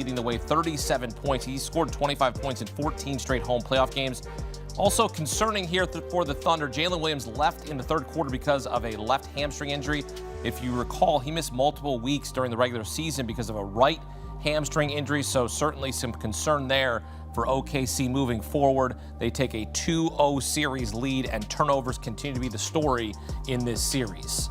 leading the way, 37 points. He scored 25 points in 14 straight home playoff games. Also concerning here for the Thunder, Jaylen Williams left in the third quarter because of a left hamstring injury. If you recall, he missed multiple weeks during the regular season because of a right hamstring injury, so certainly some concern there for OKC moving forward. They take a 2-0 series lead, and turnovers continue to be the story in this series.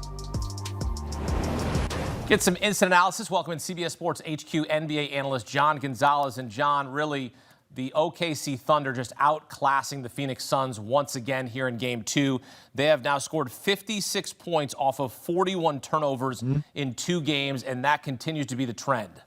Get some instant analysis. Welcome in CBS Sports HQ NBA analyst John Gonzalez. And John, really, the OKC Thunder just outclassing the Phoenix Suns once again here in Game 2. They have now scored 56 points off of 41 turnovers in 2 games, and that continues to be the trend.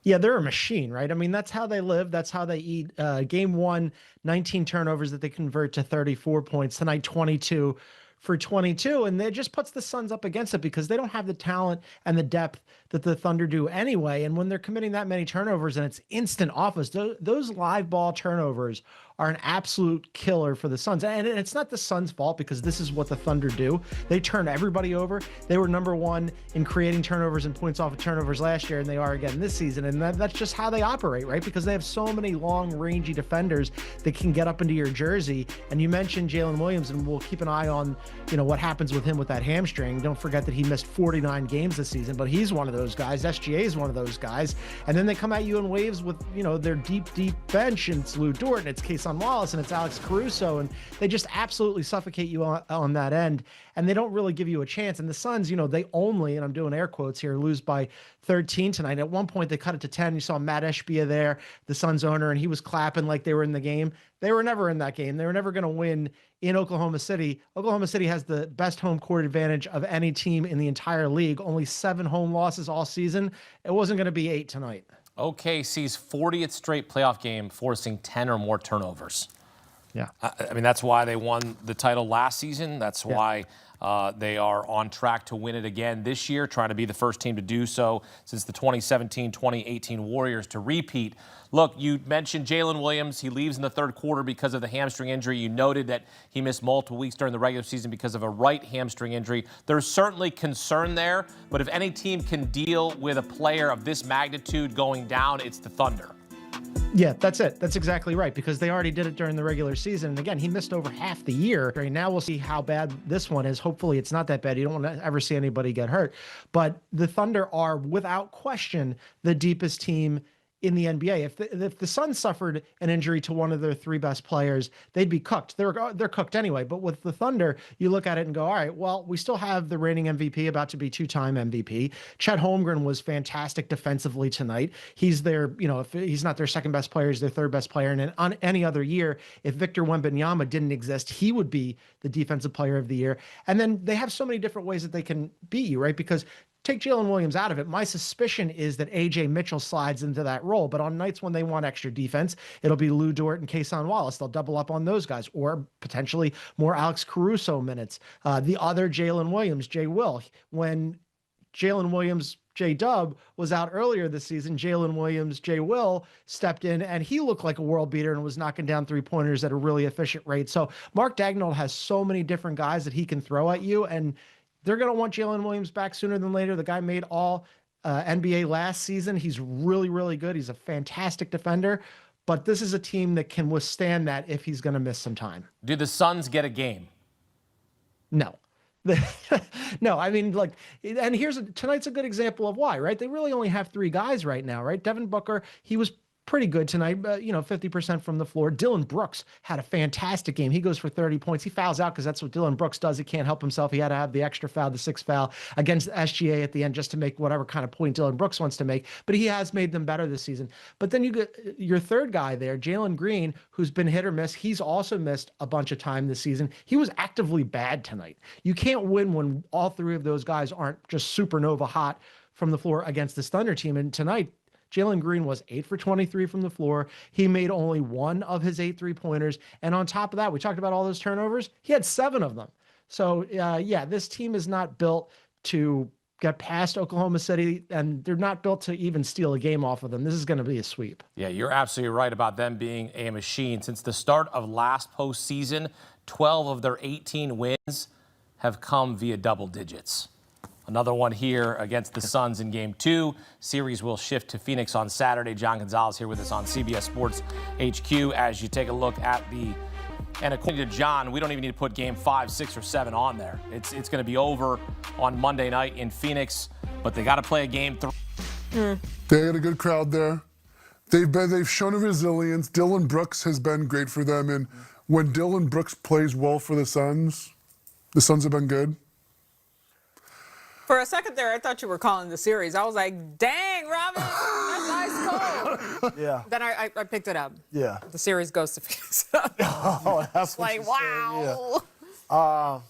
Yeah, they're a machine, right? I mean, that's how they live. That's how they eat. Game 1, 19 turnovers that they convert to 34 points. Tonight, 22 for 22. And it just puts the Suns up against it because they don't have the talent and the depth that the Thunder do anyway. And when they're committing that many turnovers and it's instant offense, those live ball turnovers are an absolute killer for the Suns. And it's not the Suns' fault because this is what the Thunder do. They turn everybody over. They were number 1 in creating turnovers and points off of turnovers last year, and they are again this season. And that's just how they operate, right? Because they have so many long, rangy defenders that can get up into your jersey. And you mentioned Jaylen Williams, and we'll keep an eye on, what happens with him with that hamstring. Don't forget that he missed 49 games this season, but he's one of those guys. SGA is one of those guys. And then they come at you in waves with, their deep bench, and it's Lou Dort, and it's Keyshawn Wallace, and it's Alex Caruso, and they just absolutely suffocate you on that end, and they don't really give you a chance. And the Suns, they only, and I'm doing air quotes here, lose by 13 tonight. At one point, they cut it to 10. You saw Matt Ishbia there, the Suns owner, and he was clapping like they were in the game. They were never in that game. They were never going to win in Oklahoma City. Oklahoma City has the best home court advantage of any team in the entire league. Only 7 home losses all season. It wasn't going to be 8 tonight. OKC's 40th straight playoff game, forcing 10 or more turnovers. Yeah. I mean, that's why they won the title last season. That's why they are on track to win it again this year, trying to be the first team to do so since the 2017-2018 Warriors to repeat. Look, you mentioned Jaylen Williams. He leaves in the third quarter because of the hamstring injury. You noted that he missed multiple weeks during the regular season because of a right hamstring injury. There's certainly concern there, but if any team can deal with a player of this magnitude going down, it's the Thunder. Yeah, that's it. That's exactly right, because they already did it during the regular season. And again, he missed over half the year. Right now, we'll see how bad this one is. Hopefully, it's not that bad. You don't want to ever see anybody get hurt. But the Thunder are, without question, the deepest team in the NBA. If the Suns suffered an injury to one of their 3 best players, they'd be cooked. They're cooked anyway. But with the Thunder, you look at it and go, all right, well, we still have the reigning MVP, about to be 2-time MVP. Chet Holmgren was fantastic defensively tonight. He's their, if he's not their second best player, he's their third best player. And on any other year, if Victor Wembanyama didn't exist, he would be the defensive player of the year. And then they have so many different ways that they can beat you, right? Because take Jaylen Williams out of it, my suspicion is that A.J. Mitchell slides into that role. But on nights when they want extra defense, it'll be Lou Dort and Keyshawn Wallace. They'll double up on those guys, or potentially more Alex Caruso minutes. The other Jaylen Williams, J. Will. When Jaylen Williams, J-Dub, was out earlier this season, Jaylen Williams, J. Will stepped in, and he looked like a world beater and was knocking down 3-pointers at a really efficient rate. So Mark Daigneault has so many different guys that he can throw at you, and they're going to want Jaylen Williams back sooner than later. The guy made all NBA last season. He's really, really good. He's a fantastic defender. But this is a team that can withstand that if he's going to miss some time. Do the Suns get a game? No. No, I mean, and tonight's a good example of why, right? They really only have 3 guys right now, right? Devin Booker, he was pretty good tonight, 50% from the floor. Dylan Brooks had a fantastic game. He goes for 30 points. He fouls out because that's what Dylan Brooks does. He can't help himself. He had to have the extra foul, the 6th foul against SGA at the end just to make whatever kind of point Dylan Brooks wants to make. But he has made them better this season. But then you get your third guy there, Jalen Green, who's been hit or miss. He's also missed a bunch of time this season. He was actively bad tonight. You can't win when all 3 of those guys aren't just supernova hot from the floor against this Thunder team. And tonight, Jalen Green was 8 for 23 from the floor. He made only 1 of his 8 3-pointers. And on top of that, we talked about all those turnovers. He had 7 of them. So, this team is not built to get past Oklahoma City, and they're not built to even steal a game off of them. This is going to be a sweep. Yeah, you're absolutely right about them being a machine. Since the start of last postseason, 12 of their 18 wins have come via double digits. Another one here against the Suns in Game 2. Series will shift to Phoenix on Saturday. John Gonzalez here with us on CBS Sports HQ as you take a look at the. And according to John, we don't even need to put Game 5, 6, or 7 on there. It's going to be over on Monday night in Phoenix, but they got to play a Game 3. They had a good crowd there. They've shown a resilience. Dylan Brooks has been great for them, and when Dylan Brooks plays well for the Suns have been good. For a second there, I thought you were calling the series. I was like, dang, Robin, that's ice cold. Yeah. Then I picked it up. Yeah. The series goes to Phoenix. Oh, that's what Like, you wow. said,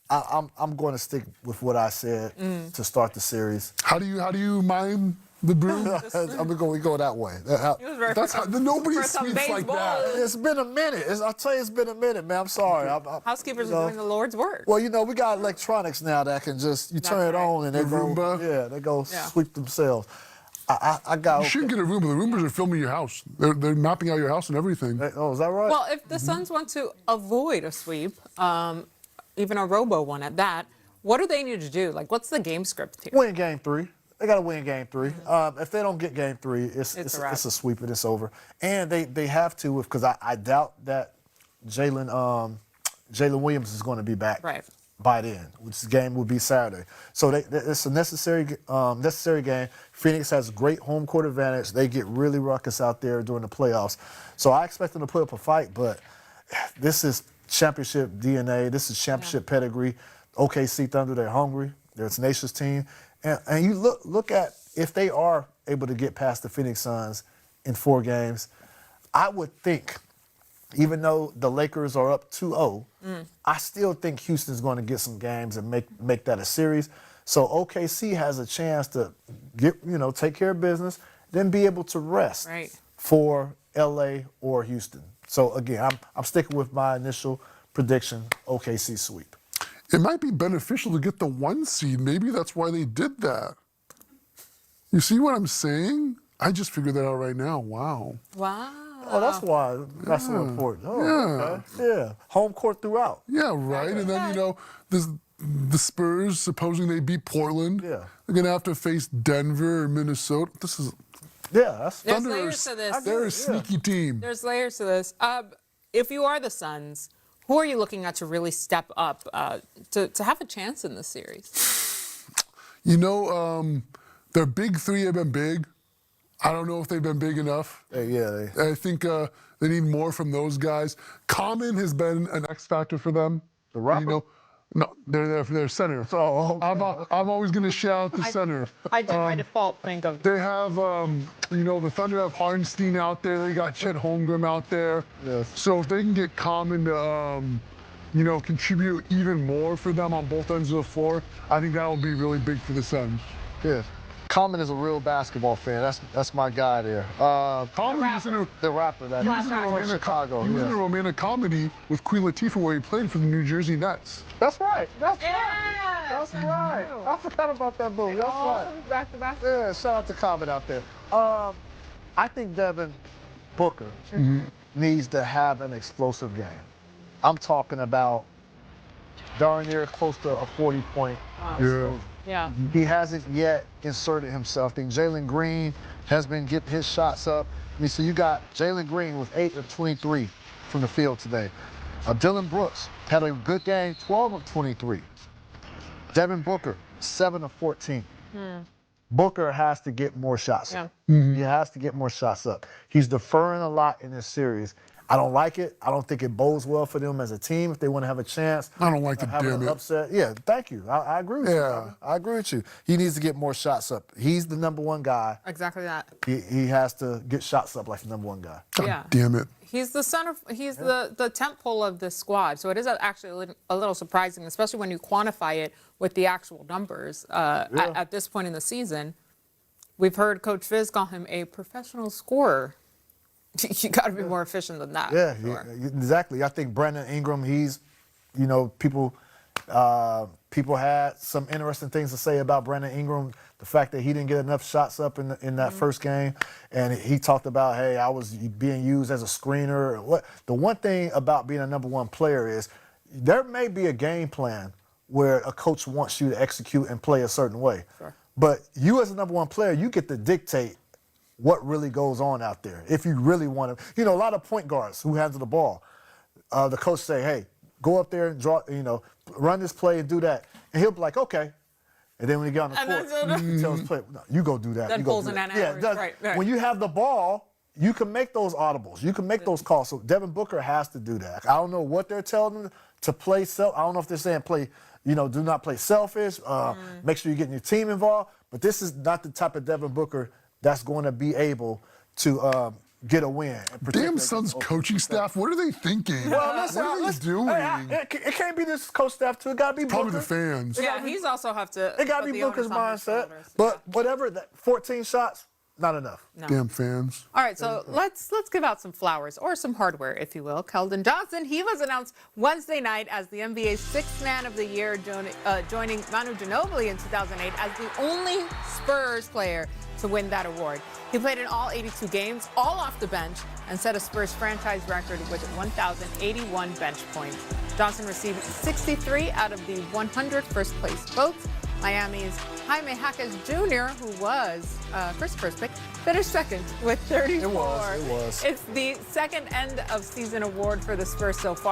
yeah. I'm going to stick with what I said to start the series. How do you mime the broom? I'm going to go that way. That's how nobody for some speaks like baseball. that. It's been a minute. I'll tell you, it's been a minute, man. I'm sorry. Housekeepers are doing the Lord's work. Well, we got electronics now that can just turn it on and they The go. Roomba? Yeah, they go sweep themselves. I got. You shouldn't get a Roomba. The Roombas are filming your house. They're mapping out your house and everything. Oh, is that right? Well, if the Suns want to avoid a sweep, even a robo one at that, what do they need to do? Like, what's the game script here? Win Game 3. They got to win Game 3. If they don't get Game 3, it's a sweep and it's over. And they have to, because I doubt that Jaylen Williams is going to be back by then, which game will be Saturday. So it's a necessary game. Phoenix has great home court advantage. They get really ruckus out there during the playoffs. So I expect them to put up a fight, but this is championship DNA. This is championship pedigree. OKC Thunder, they're hungry. They're a tenacious team. And you look at if they are able to get past the Phoenix Suns in 4 games, I would think, even though the Lakers are up 2-0, I still think Houston's going to get some games and make that a series. So OKC has a chance to take care of business, then be able to rest for LA or Houston. So again, I'm sticking with my initial prediction, OKC sweep. It might be beneficial to get the 1 seed. Maybe that's why they did that. You see what I'm saying? I just figured that out right now. Wow. Wow. Oh, that's why that's so important. Oh, okay. Yeah. Home court throughout. Yeah, right. And then, the Spurs, supposing they beat Portland, they're going to have to face Denver or Minnesota. This is... Yeah, that's... There's Thunder layers to this. They're a sneaky team. There's layers to this. If you are the Suns, who are you looking at to really step up to have a chance in this series? Their big 3 have been big. I don't know if they've been big enough. I think they need more from those guys. Common has been an X factor for them. The rapper? No, they're there for their center. Oh, I'm always going to shout out the center. I do by default think of. They have, the Thunder have Hardenstein out there. They got Chet Holmgren out there. Yes. So if they can get Common to, contribute even more for them on both ends of the floor, I think that will be really big for the Suns. yeah. Common is a real basketball fan. That's my guy there. Common was in the rapper that a Chicago. He was in a romantic comedy with Queen Latifah where he played for the New Jersey Nets. That's right. That's right. I forgot about that movie. That's right. Back to back. Yeah, shout out to Common out there. I think Devin Booker needs to have an explosive game. I'm talking about darn near close to a 40-point. Yeah. He hasn't yet inserted himself. I think Jalen Green has been getting his shots up. So you got Jalen Green with 8 of 23 from the field today. Dylan Brooks had a good game, 12 of 23. Devin Booker, 7 of 14. Booker has to get more shots up. He has to get more shots up. He's deferring a lot in this series. I don't like it. I don't think it bodes well for them as a team if they want to have a chance. I don't like the having an upset. Yeah, thank you. I agree with you. I agree with you. He needs to get more shots up. He's the number 1 guy. Exactly that. He has to get shots up like the number 1 guy. God damn it. He's the center. He's the tent pole of this squad. So it is actually a little surprising, especially when you quantify it with the actual numbers at this point in the season. We've heard Coach Fizz call him a professional scorer. You got to be more efficient than that. Yeah, exactly. I think Brandon Ingram, he's, people had some interesting things to say about Brandon Ingram. The fact that he didn't get enough shots up in that first game, and he talked about, hey, I was being used as a screener. The one thing about being a number 1 player is there may be a game plan where a coach wants you to execute and play a certain way. Sure. But you as a number one player, you get to dictate what really goes on out there. If you really want to, a lot of point guards who handle the ball, the coach say, hey, go up there and draw, run this play and do that. And he'll be like, okay. And then when you get on the court, he tells the player, no, you go do that. Then you go pulls do in that. an hour. Right. When you have the ball, you can make those audibles. You can make those calls. So Devin Booker has to do that. I don't know what they're telling him to play. I don't know if they're saying play, do not play selfish. Make sure you're getting your team involved. But this is not the type of Devin Booker that's going to be able to get a win. Damn Suns coaching staff, what are they thinking? Well, what are they doing? It can't be this coach staff too. It got to be Probably Booker. the fans. Yeah, he's also have to. It got to put be the Booker's onus on his mindset. shoulders. But whatever, that 14 shots, not enough. No. Damn fans. All right, so let's give out some flowers or some hardware, if you will. Keldon Johnson, he was announced Wednesday night as the NBA's Sixth Man of the Year, joining Manu Ginobili in 2008 as the only Spurs player to win that award. He played in all 82 games, all off the bench, and set a Spurs franchise record with 1,081 bench points. Johnson received 63 out of the 100 first-place votes. Miami's Jaime Jaquez Jr., who was first pick, finished second with 34. It was. It's the second end-of-season award for the Spurs so far.